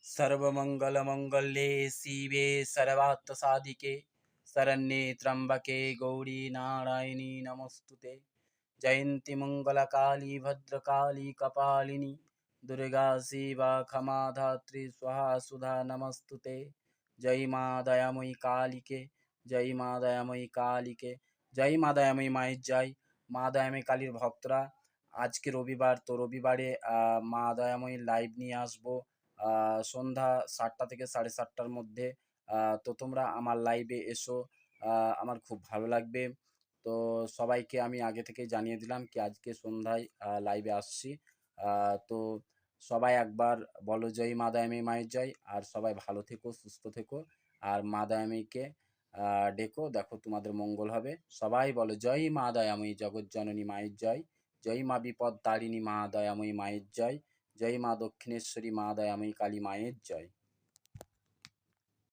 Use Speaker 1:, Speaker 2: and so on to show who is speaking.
Speaker 1: सर्वमङ्गलमङ्गल्ये शिवे सर्वार्थसाधिके शरण्ये त्र्यम्बके गौरी नारायणी नमोस्तुते। जयन्ती मङ्गलकाली भद्रकाली कपालिनी दुर्गा शिवा क्षमा धात्री स्वाहा सुधा नमस्तुते। जय মা দয়াময়ী কালীকে, জয় মা দয়াময়ী কালীকে, জয় মা দয়াময়ী মায়ের জয়। মা দয়াময়ী কালীর ভক্তরা, আজকে রবিবার, তো রবিবারে মা দয়াময়ীর লাইভ নিয়ে আসবো সন্ধ্যা ৭টা থেকে ৭:৩০টার মধ্যে। তো তোমরা আমার লাইভে এসো, আমার খুব ভালো লাগবে। তো সবাইকে আমি আগে থেকেই জানিয়ে দিলাম কি আজকে সন্ধ্যায় লাইভে আসছি। তো সবাই একবার বলো জয় মা দয়াময়ী মায়ের জয়। আর সবাই ভালো থেকো, সুস্থ থেকো, আর মা দয়াময়ীকে ডেকো, দেখো তোমাদের মঙ্গল হবে। সবাই বলো জয় মা দয়াময়ী জগৎজননী মায়ের জয়, জয় মা বিপদ তারিণী মা দয়াময়ী মায়ের জয়, জয় মা দক্ষিণেশ্বরী মা দয়াময়ী কালী মায়ের জয়।